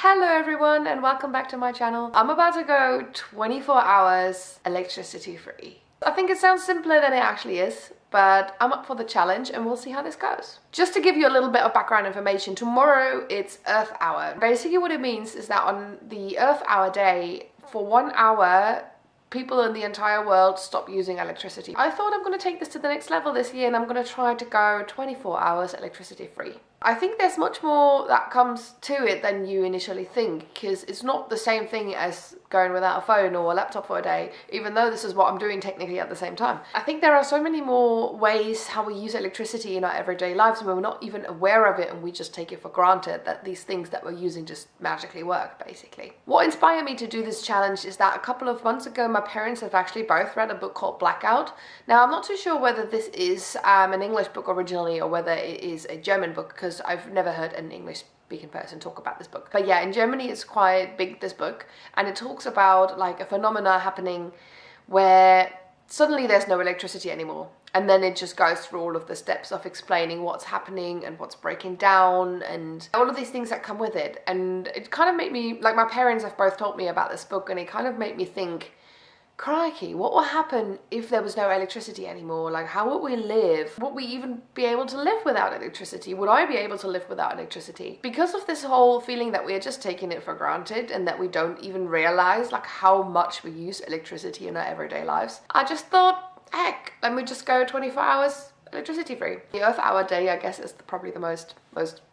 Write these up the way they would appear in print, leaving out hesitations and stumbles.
Hello everyone and welcome back to my channel. I'm about to go 24 hours electricity free. I think it sounds simpler than it actually is, but I'm up for the challenge and we'll see how this goes. Just to give you a little bit of background information, tomorrow it's Earth Hour. Basically what it means is that on the Earth Hour day, for 1 hour, people in the entire world stop using electricity. I thought I'm going to take this to the next level this year and I'm going to try to go 24 hours electricity free. I think there's much more that comes to it than you initially think, because it's not the same thing as going without a phone or a laptop for a day, even though this is what I'm doing technically at the same time. I think there are so many more ways how we use electricity in our everyday lives where we're not even aware of it and we just take it for granted that these things that we're using just magically work, basically. What inspired me to do this challenge is that a couple of months ago my parents have actually both read a book called Blackout. Now I'm not too sure whether this is an English book originally or whether it is a German book, because I've never heard an English speaking person talk about this book. But yeah, in Germany it's quite big, this book, and it talks about like a phenomena happening where suddenly there's no electricity anymore. And then it just goes through all of the steps of explaining what's happening and what's breaking down and all of these things that come with it. And it kind of made me, like, my parents have both told me about this book and it kind of made me think, crikey, what will happen if there was no electricity anymore? Like, how would we live? Would we even be able to live without electricity? Would I be able to live without electricity? Because of this whole feeling that we're just taking it for granted and that we don't even realize like how much we use electricity in our everyday lives, I just thought, heck, let me just go 24 hours electricity free. The Earth Hour day, I guess, is probably the most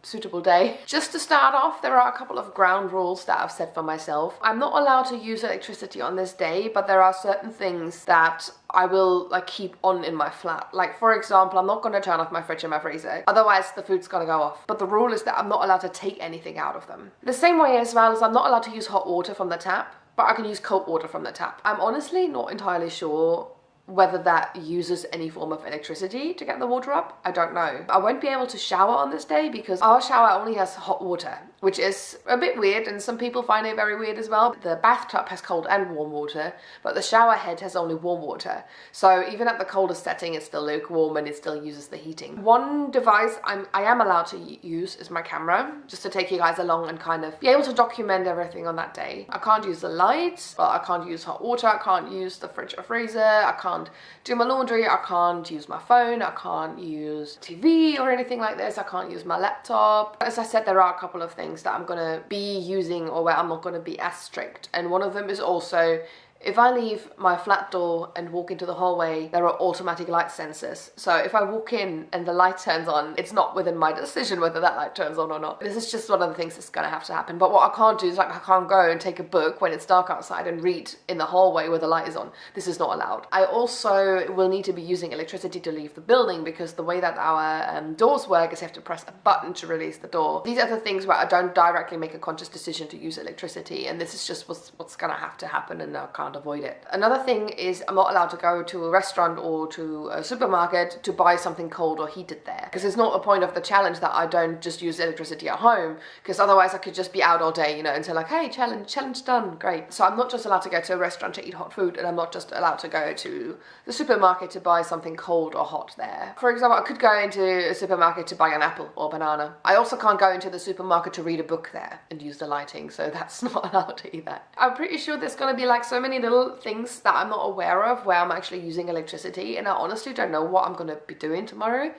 suitable day. Just to start off, there are a couple of ground rules that I've set for myself. I'm not allowed to use electricity on this day, but there are certain things that I will like keep on in my flat. Like, for example, I'm not going to turn off my fridge and my freezer, otherwise the food's gonna go off. But the rule is that I'm not allowed to take anything out of them. The same way as well as I'm not allowed to use hot water from the tap, but I can use cold water from the tap. I'm honestly not entirely sure whether that uses any form of electricity to get the water up. I don't know. I won't be able to shower on this day because our shower only has hot water, which is a bit weird, and some people find it very weird as well. The bathtub has cold and warm water, but the shower head has only warm water. So even at the coldest setting, it's still lukewarm and it still uses the heating. One device I am allowed to use is my camera, just to take you guys along and kind of be able to document everything on that day. I can't use the lights, but I can't use hot water, I can't use the fridge or freezer, I can't do my laundry, I can't use my phone, I can't use TV or anything like this, I can't use my laptop. As I said, there are a couple of things that I'm gonna be using or where I'm not gonna be as strict, and one of them is also, if I leave my flat door and walk into the hallway, there are automatic light sensors. So if I walk in and the light turns on, it's not within my decision whether that light turns on or not. This is just one of the things that's gonna have to happen. But what I can't do is, like, I can't go and take a book when it's dark outside and read in the hallway where the light is on. This is not allowed. I also will need to be using electricity to leave the building, because the way that our doors work is you have to press a button to release the door. These are the things where I don't directly make a conscious decision to use electricity, and this is just what's gonna have to happen, and I can't avoid it. Another thing is I'm not allowed to go to a restaurant or to a supermarket to buy something cold or heated there, because it's not a point of the challenge that I don't just use electricity at home, because otherwise I could just be out all day, you know, and say like, hey, challenge done, great. So I'm not just allowed to go to a restaurant to eat hot food, and I'm not just allowed to go to the supermarket to buy something cold or hot there. For example, I could go into a supermarket to buy an apple or banana. I also can't go into the supermarket to read a book there and use the lighting, so that's not allowed either. I'm pretty sure there's gonna be like so many little things that I'm not aware of where I'm actually using electricity, and I honestly don't know what I'm gonna be doing tomorrow.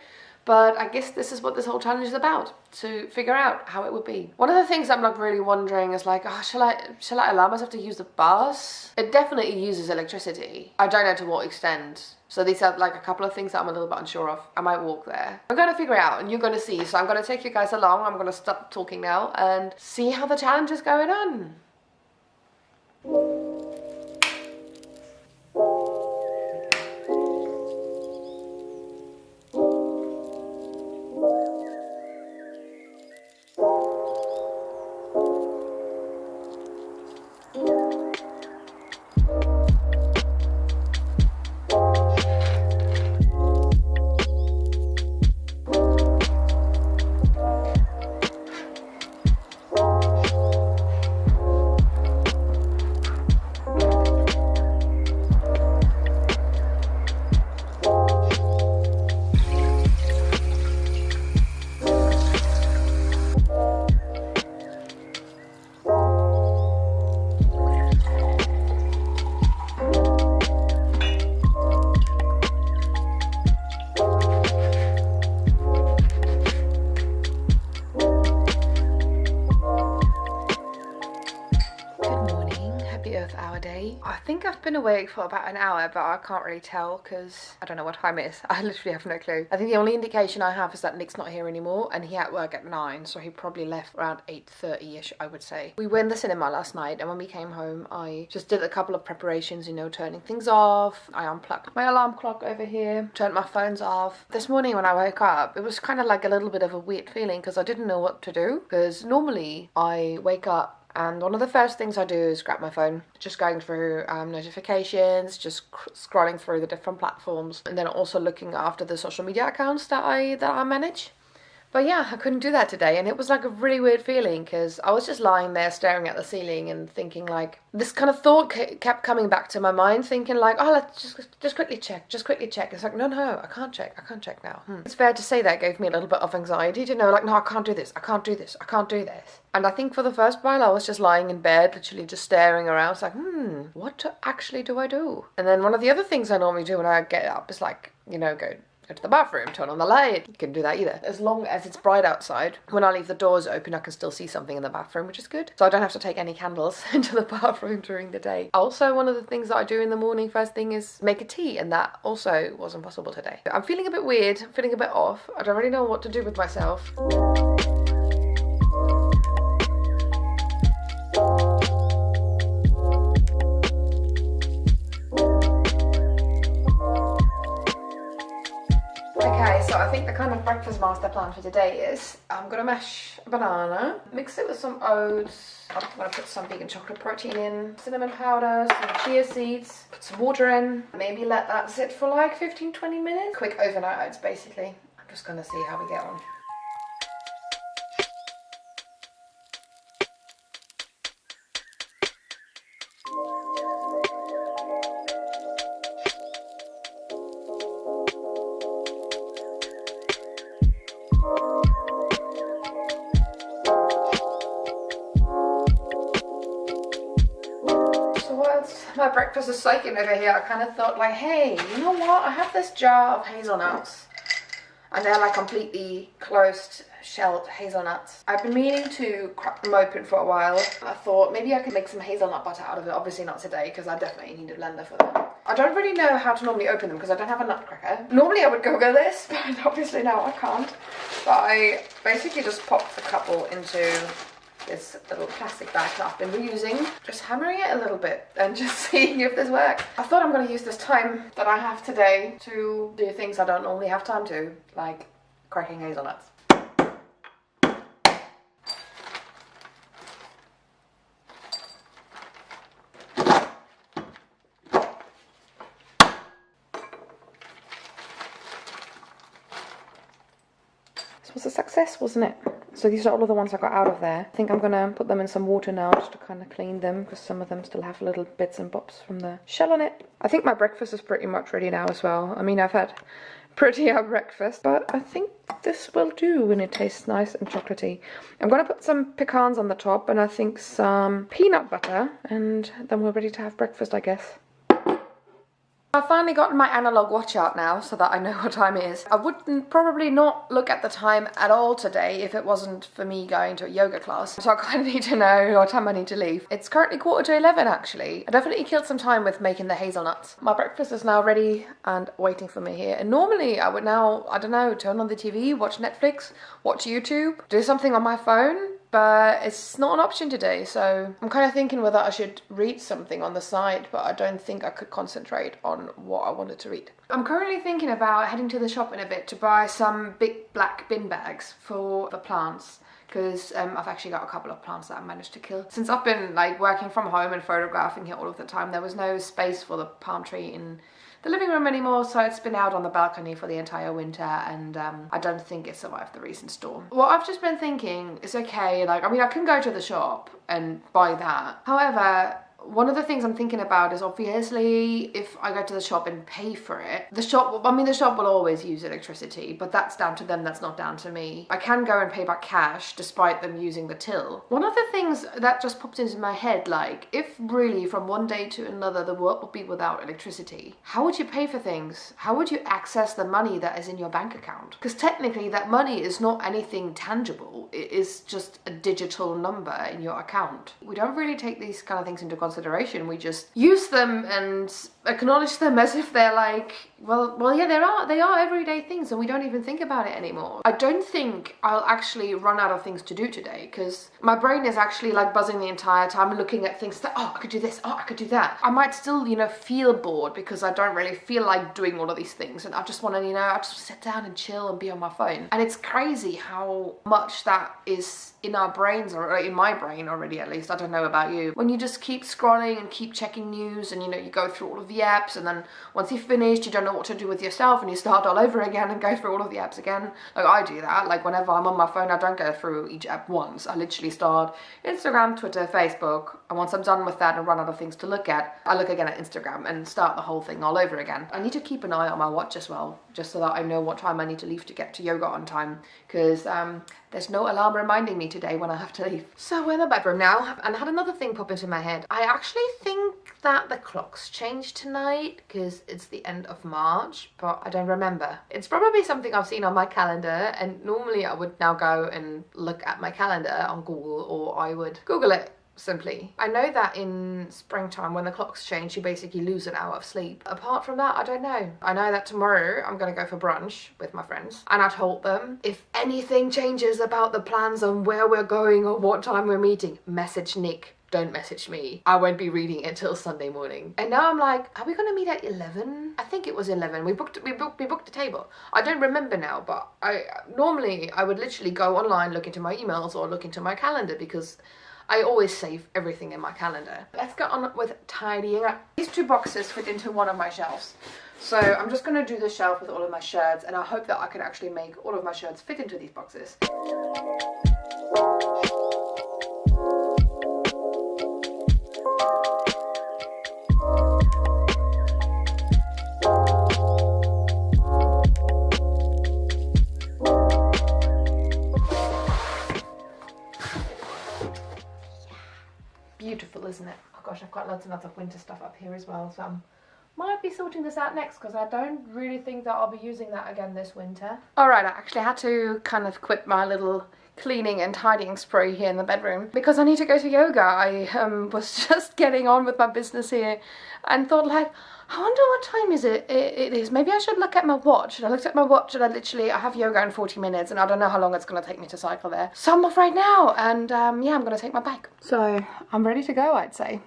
But I guess this is what this whole challenge is about, to figure out how it would be. One of the things I'm like really wondering is like, oh, shall I allow myself to use the bus? It definitely uses electricity. I don't know to what extent. So these are like a couple of things that I'm a little bit unsure of. I might walk there. I'm gonna figure it out and you're gonna see. So I'm gonna take you guys along. I'm gonna stop talking now and see how the challenge is going on. me. I think I've been awake for about an hour, but I can't really tell because I don't know what time it is. I literally have no clue. I think the only indication I have is that Nick's not here anymore, and he had work at 9, so he probably left around 8:30ish, I would say. We were in the cinema last night, and when we came home, I just did a couple of preparations, you know, turning things off. I unplugged my alarm clock over here, turned my phones off. This morning when I woke up, it was kind of like a little bit of a weird feeling because I didn't know what to do, because normally I wake up and one of the first things I do is grab my phone, just going through notifications, just scrolling through the different platforms, and then also looking after the social media accounts that I manage. But yeah, I couldn't do that today, and it was like a really weird feeling because I was just lying there staring at the ceiling and thinking like, this kind of thought kept coming back to my mind, thinking like, oh, let's just quickly check, just quickly check. It's like, no, I can't check now. It's fair to say that gave me a little bit of anxiety to know like, no, I can't do this, I can't do this, I can't do this. And I think for the first while I was just lying in bed, literally just staring around. It's like, what actually do I do? And then one of the other things I normally do when I get up is like, you know, go to the bathroom, turn on the light. You can do that either. As long as it's bright outside, when I leave the doors open, I can still see something in the bathroom, which is good. So I don't have to take any candles into the bathroom during the day. Also, one of the things that I do in the morning first thing is make a tea, and that also wasn't possible today. I'm feeling a bit weird, feeling a bit off. I don't really know what to do with myself. So I think the kind of breakfast master plan for today is I'm gonna mash a banana, mix it with some oats. I'm gonna put some vegan chocolate protein in, cinnamon powder, some chia seeds, put some water in, maybe let that sit for like 15-20 minutes. Quick overnight oats basically. I'm just gonna see how we get on. My breakfast is soaking over here, I kind of thought like, hey, you know what, I have this jar of hazelnuts and they're like completely closed shelled hazelnuts. I've been meaning to crack them open for a while. I thought maybe I could make some hazelnut butter out of it. Obviously not today because I definitely need a blender for that. I don't really know how to normally open them because I don't have a nutcracker. Normally I would Google this, but obviously now I can't. But I basically just popped a couple into this little plastic bag that I've been reusing, just hammering it a little bit and just seeing if this works. I thought I'm going to use this time that I have today to do things I don't normally have time to, like cracking hazelnuts. This was a success, wasn't it? So these are all of the ones I got out of there. I think I'm gonna put them in some water now just to kind of clean them because some of them still have little bits and bobs from the shell on it. I think my breakfast is pretty much ready now as well. I mean, I've had pretty breakfast, but I think this will do when it tastes nice and chocolatey. I'm gonna put some pecans on the top and I think some peanut butter, and then we're ready to have breakfast, I guess. I've finally gotten my analog watch out now so that I know what time it is. I would probably not look at the time at all today if it wasn't for me going to a yoga class. So I kind of need to know what time I need to leave. It's currently 11:15 actually. I definitely killed some time with making the hazelnuts. My breakfast is now ready and waiting for me here. And normally I would now, I don't know, turn on the TV, watch Netflix, watch YouTube, do something on my phone. But it's not an option today, so I'm kind of thinking whether I should read something on the side, but I don't think I could concentrate on what I wanted to read. I'm currently thinking about heading to the shop in a bit to buy some big black bin bags for the plants, because I've actually got a couple of plants that I managed to kill. Since I've been like working from home and photographing here all of the time, there was no space for the palm tree in the living room anymore, so it's been out on the balcony for the entire winter, and I don't think it survived the recent storm. What I've just been thinking is, okay, like, I mean, I can go to the shop and buy that. However, one of the things I'm thinking about is obviously if I go to the shop and pay for it, the shop will always use electricity, but that's down to them, that's not down to me. I can go and pay by cash despite them using the till. One of the things that just popped into my head, like, if really from one day to another the world would be without electricity, how would you pay for things? How would you access the money that is in your bank account? Because technically that money is not anything tangible, it is just a digital number in your account. We don't really take these kind of things into consideration consideration. We just use them and acknowledge them as if they're like, well, yeah, they are everyday things, and we don't even think about it anymore. I don't think I'll actually run out of things to do today, because my brain is actually like buzzing the entire time, looking at things that, oh, I could do this, oh, I could do that. I might still, you know, feel bored because I don't really feel like doing all of these things, and I just want to, you know, I just sit down and chill and be on my phone. And it's crazy how much that is in our brains, or in my brain already, at least. I don't know about you. When you just keep scrolling and keep checking news, and you know, you go through all of the apps, and then once you've finished, you don't know what to do with yourself, and you start all over again and go through all of the apps again. Like, I do that. Like, whenever I'm on my phone, I don't go through each app once. I literally start Instagram, Twitter, Facebook, and once I'm done with that and run out of things to look at, I look again at Instagram and start the whole thing all over again. I need to keep an eye on my watch as well, just so that I know what time I need to leave to get to yoga on time, because there's no alarm reminding me today when I have to leave. So we're in the bedroom now, and I had another thing pop into my head. I actually think that the clocks changed tonight because it's the end of March, but I don't remember. It's probably something I've seen on my calendar, and normally I would now go and look at my calendar on Google, or I would Google it simply. I know that in springtime, when the clocks change, you basically lose an hour of sleep. Apart from that, I don't know. I know that tomorrow I'm gonna go for brunch with my friends, and I told them, if anything changes about the plans on where we're going or what time we're meeting, message Nick. Don't message me. I won't be reading it till Sunday morning. And now I'm like, are we gonna meet at 11? I think it was 11. We booked the table. I don't remember now, but normally I would literally go online, look into my emails or look into my calendar, because I always save everything in my calendar. Let's get on with tidying up. These two boxes fit into one of my shelves. So I'm just gonna do the shelf with all of my shirts, and I hope that I can actually make all of my shirts fit into these boxes. Beautiful, isn't it? Oh gosh, I've got lots and lots of winter stuff up here as well, so I might be sorting this out next, because I don't really think that I'll be using that again this winter. Alright, I actually had to kind of quit my little cleaning and tidying spree here in the bedroom because I need to go to yoga. I was just getting on with my business here and thought, like, I wonder what time it is. Maybe I should look at my watch. And I looked at my watch, and I have yoga in 40 minutes, and I don't know how long it's going to take me to cycle there. So I'm off right now, and yeah, I'm going to take my bike. So I'm ready to go, I'd say.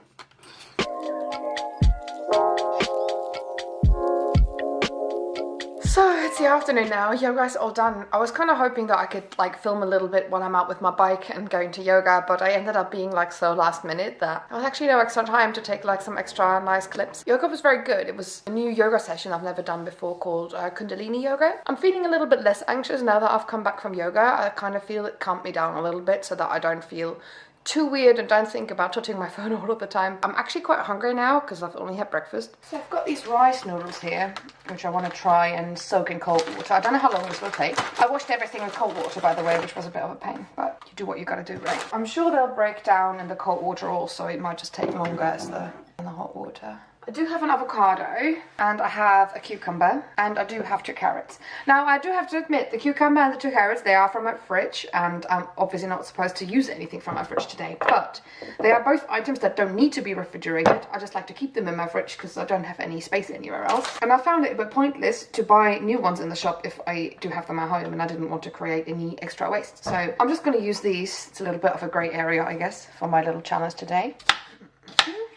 So it's the afternoon now, yoga's all done. I was kind of hoping that I could like film a little bit when I'm out with my bike and going to yoga, but I ended up being like so last minute that there was actually no extra time to take like some extra nice clips. Yoga was very good. It was a new yoga session I've never done before called Kundalini yoga. I'm feeling a little bit less anxious now that I've come back from yoga. I kind of feel it calmed me down a little bit so that I don't feel too weird and don't think about touching my phone all of the time. I'm actually quite hungry now because I've only had breakfast. So I've got these rice noodles here, which I want to try and soak in cold water. I don't know how long this will take. I washed everything in cold water, by the way, which was a bit of a pain, but you do what you gotta do, right? I'm sure they'll break down in the cold water also. It might just take longer as in the hot water. I do have an avocado, and I have a cucumber, and I do have 2 carrots. Now, I do have to admit, the cucumber and the 2 carrots, they are from my fridge, and I'm obviously not supposed to use anything from my fridge today, but they are both items that don't need to be refrigerated. I just like to keep them in my fridge because I don't have any space anywhere else. And I found it a bit pointless to buy new ones in the shop if I do have them at home, and I didn't want to create any extra waste. So I'm just going to use these. It's a little bit of a grey area, I guess, for my little challenge today.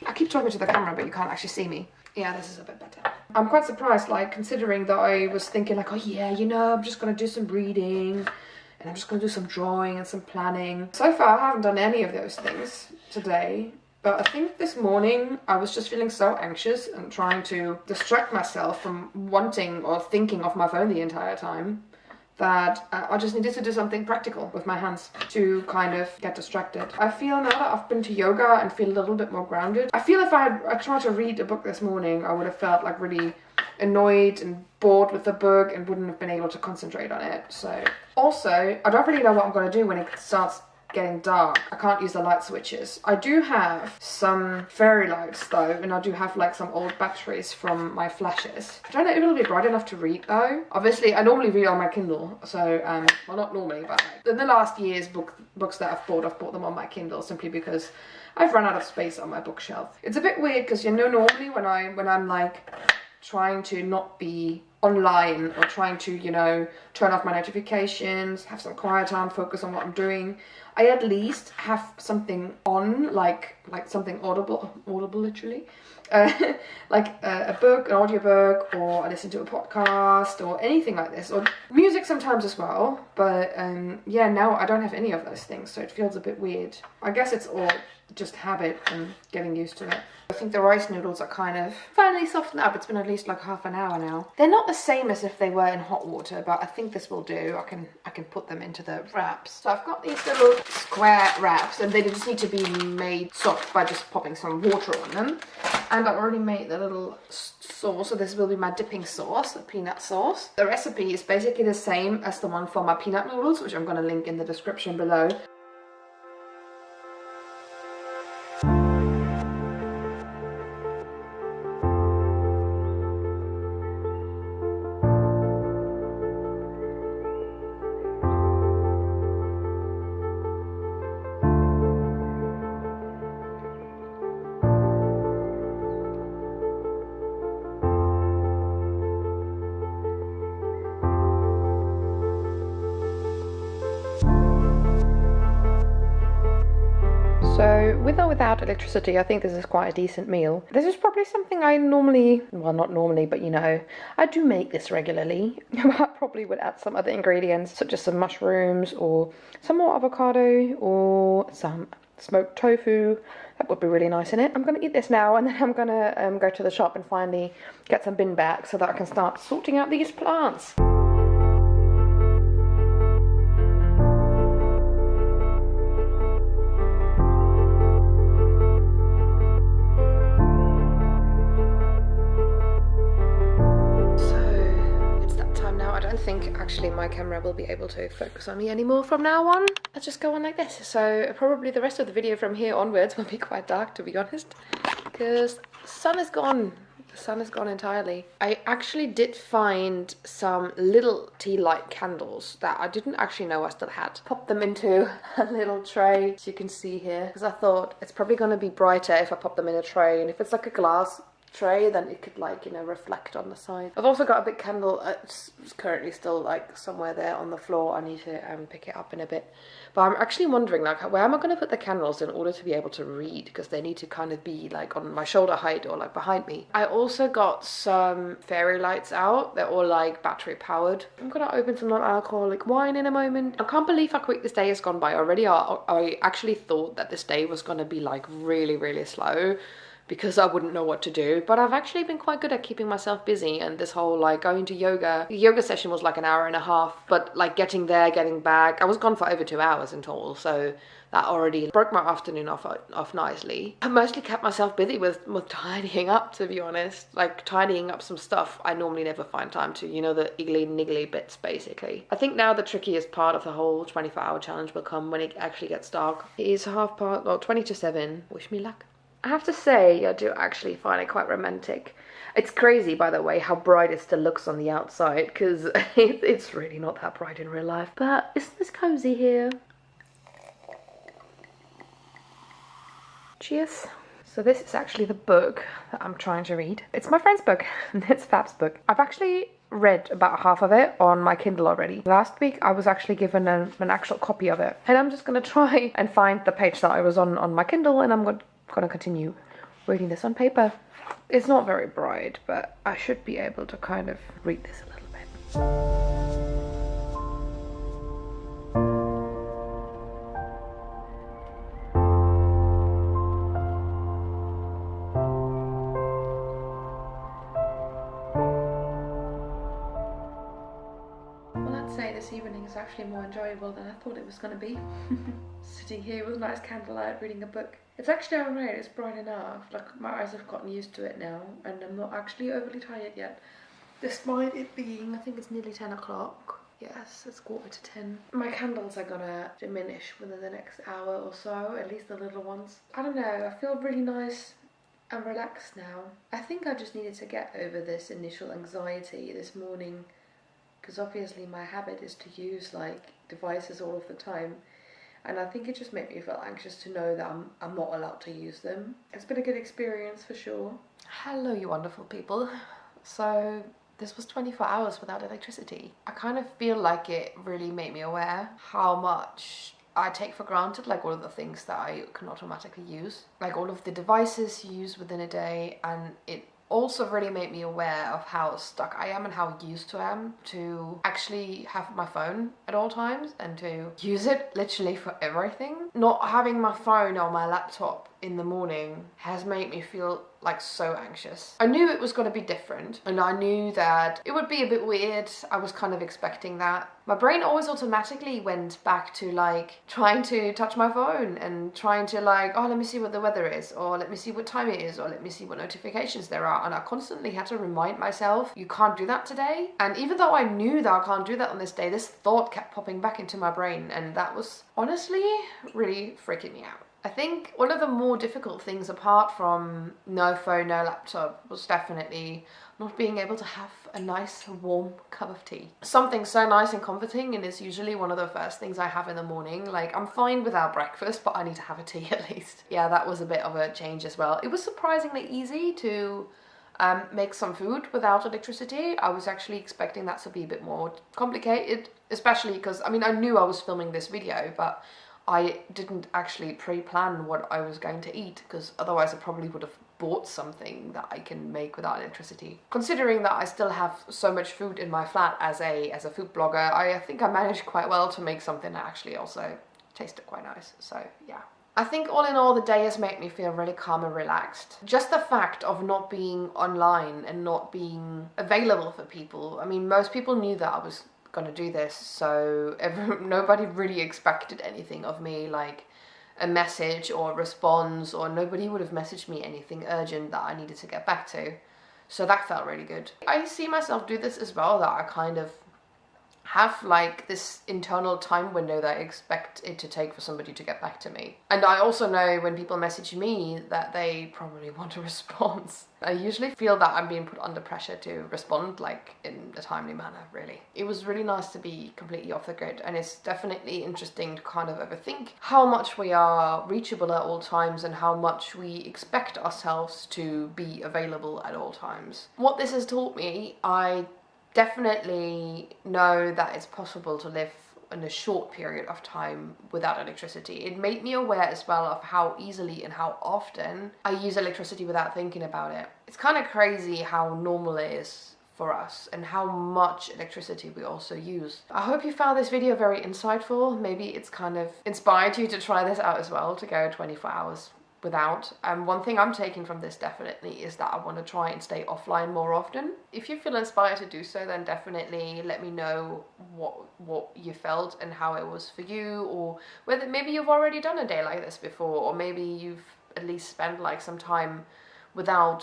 I keep talking to the camera, but you can't actually see me. Yeah, this is a bit better. I'm quite surprised, like, considering that I was thinking, like, oh yeah, you know, I'm just gonna do some reading, and I'm just gonna do some drawing and some planning. So far, I haven't done any of those things today, but I think this morning I was just feeling so anxious and trying to distract myself from wanting or thinking of my phone the entire time, that I just needed to do something practical with my hands to kind of get distracted. I feel now that I've been to yoga and feel a little bit more grounded. I feel if I tried to read a book this morning, I would have felt like really annoyed and bored with the book and wouldn't have been able to concentrate on it. So also, I don't really know what I'm going to do when it starts getting dark, I can't use the light switches. I do have some fairy lights though, and I do have like some old batteries from my flashes. I don't know if it'll be bright enough to read though. Obviously, I normally read on my Kindle, so well, not normally, but like, in the last year's books that I've bought them on my Kindle simply because I've run out of space on my bookshelf. It's a bit weird because, you know, normally when I'm like trying to not be online or trying to, you know, turn off my notifications, have some quiet time, focus on what I'm doing, I at least have something on, like something audible literally, like a book, an audiobook, or I listen to a podcast or anything like this, or music sometimes as well. But yeah, now I don't have any of those things, so it feels a bit weird. I guess it's all just habit and getting used to it. I think the rice noodles are kind of finally softened up. It's been at least like half an hour now. They're not the same as if they were in hot water, but I think this will do. I can put them into the wraps. So I've got these little square wraps, and they just need to be made soft by just popping some water on them. And I already made the little sauce, so this will be my dipping sauce, the peanut sauce. The recipe is basically the same as the one for my peanut noodles, which I'm going to link in the description below. So with or without electricity, I think this is quite a decent meal. This is probably something I normally, well, not normally, but you know, I do make this regularly. I probably would add some other ingredients, such as some mushrooms or some more avocado or some smoked tofu. That would be really nice in it. I'm going to eat this now, and then I'm going to go to the shop and finally get some bin bags so that I can start sorting out these plants. Actually, my camera will be able to focus on me anymore from now on. I'll just go on like this. So probably the rest of the video from here onwards will be quite dark, to be honest, because the sun is gone. The sun is gone entirely. I actually did find some little tea light candles that I didn't actually know I still had. Popped them into a little tray, as you can see here, because I thought it's probably going to be brighter if I pop them in a tray, and if it's like a glass tray, then it could, like, you know, reflect on the side. I've also got a big candle. It's currently still like somewhere there on the floor. I need to pick it up in a bit, but I'm actually wondering, like, where am I going to put the candles in order to be able to read, because they need to kind of be like on my shoulder height or like behind me. I also got some fairy lights out. They're all like battery powered. I'm gonna open some non-alcoholic wine in a moment. I can't believe how quick this day has gone by already. I actually thought that this day was gonna be like really slow, because I wouldn't know what to do, but I've actually been quite good at keeping myself busy. And this whole like going to yoga, the yoga session was like an hour and a half, but like getting there, getting back, I was gone for over 2 hours in total, so that already broke my afternoon off nicely. I mostly kept myself busy with tidying up, to be honest, like tidying up some stuff I normally never find time to, you know, the iggly niggly bits basically. I think now the trickiest part of the whole 24-hour challenge will come when it actually gets dark. It is 20 to 7. Wish me luck. I have to say, I do actually find it quite romantic. It's crazy, by the way, how bright it still looks on the outside, because it's really not that bright in real life. But isn't this cozy here? Cheers. So this is actually the book that I'm trying to read. It's my friend's book. It's Fab's book. I've actually read about half of it on my Kindle already. Last week I was actually given an actual copy of it. And I'm just going to try and find the page that I was on my Kindle, and I'm going to continue reading this on paper. It's not very bright, but I should be able to kind of read this a little bit. This evening is actually more enjoyable than I thought it was going to be. Sitting here with a nice candlelight reading a book. It's actually alright, it's bright enough. Like, my eyes have gotten used to it now, and I'm not actually overly tired yet. Despite it being, I think it's nearly 10 o'clock. Yes, it's 9:45. My candles are gonna diminish within the next hour or so, at least the little ones. I don't know, I feel really nice and relaxed now. I think I just needed to get over this initial anxiety this morning, because obviously my habit is to use like devices all of the time, and I think it just made me feel anxious to know that I'm not allowed to use them. It's been a good experience for sure. Hello, you wonderful people. So this was 24 hours without electricity. I kind of feel like it really made me aware how much I take for granted, like all of the things that I can automatically use, like all of the devices you use within a day, and it also really made me aware of how stuck I am and how used to I am to actually have my phone at all times and to use it literally for everything. Not having my phone or my laptop in the morning has made me feel like so anxious. I knew it was going to be different, and I knew that it would be a bit weird. I was kind of expecting that. My brain always automatically went back to like trying to touch my phone and trying to like, oh, let me see what the weather is, or let me see what time it is, or let me see what notifications there are. And I constantly had to remind myself, you can't do that today. And even though I knew that I can't do that on this day, this thought kept popping back into my brain, and that was honestly really freaking me out. I think one of the more difficult things, apart from no phone, no laptop, was definitely not being able to have a nice warm cup of tea. Something so nice and comforting, and it's usually one of the first things I have in the morning. Like, I'm fine without breakfast, but I need to have a tea at least. Yeah, that was a bit of a change as well. It was surprisingly easy to make some food without electricity. I was actually expecting that to be a bit more complicated, especially because, I mean, I knew I was filming this video, but I didn't actually pre-plan what I was going to eat, because otherwise I probably would have bought something that I can make without electricity. Considering that I still have so much food in my flat as a food blogger, I think I managed quite well to make something that actually also tasted quite nice. So yeah. I think all in all, the day has made me feel really calm and relaxed. Just the fact of not being online and not being available for people. I mean, most people knew that I was gonna do this, so nobody really expected anything of me, like a message or a response, or nobody would have messaged me anything urgent that I needed to get back to. So that felt really good. I see myself do this as well, that I kind of have like this internal time window that I expect it to take for somebody to get back to me. And I also know when people message me that they probably want a response. I usually feel that I'm being put under pressure to respond like in a timely manner, really. It was really nice to be completely off the grid, and it's definitely interesting to kind of overthink how much we are reachable at all times and how much we expect ourselves to be available at all times. What this has taught me, I definitely know that it's possible to live in a short period of time without electricity. It made me aware as well of how easily and how often I use electricity without thinking about it. It's kind of crazy how normal it is for us and how much electricity we also use. I hope you found this video very insightful. Maybe it's kind of inspired you to try this out as well, to go 24 hours without. One thing I'm taking from this definitely is that I want to try and stay offline more often. If you feel inspired to do so, then definitely let me know what you felt and how it was for you, or whether maybe you've already done a day like this before, or maybe you've at least spent like some time without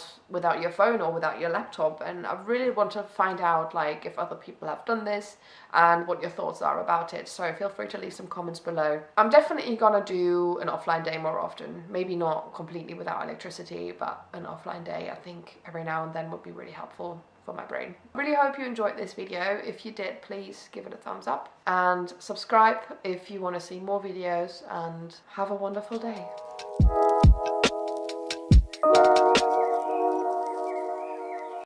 your phone or without your laptop. And I really want to find out like if other people have done this and what your thoughts are about it. So feel free to leave some comments below. I'm definitely gonna do an offline day more often. Maybe not completely without electricity, but an offline day I think every now and then would be really helpful for my brain. Really hope you enjoyed this video. If you did, please give it a thumbs up and subscribe if you want to see more videos, and have a wonderful day.